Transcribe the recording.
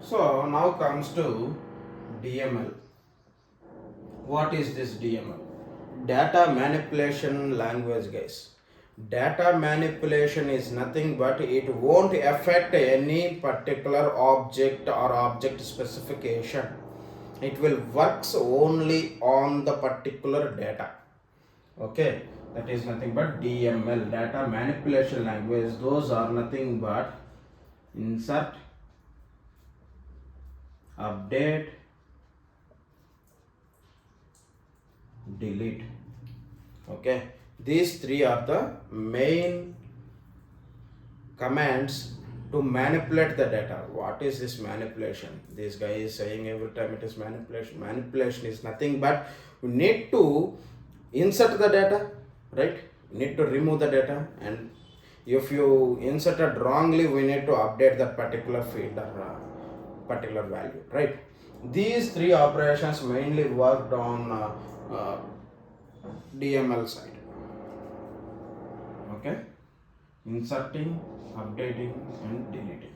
So now comes to DML. What is this DML? Data manipulation language, guys. Data manipulation is nothing but it won't affect any particular object or object specification. It will works only on the particular data. Okay, that is nothing but DML, data manipulation language. Those are nothing but insert, update, delete. Okay, these three are the main commands to manipulate the data. What is this manipulation? This guy is saying every time it is manipulation. Manipulation is nothing but we need to insert the data, right? We need to remove the data, and if you inserted wrongly, we need to update that particular field or particular value, right? These three operations mainly worked on DML side. Okay, inserting, updating, and deleting.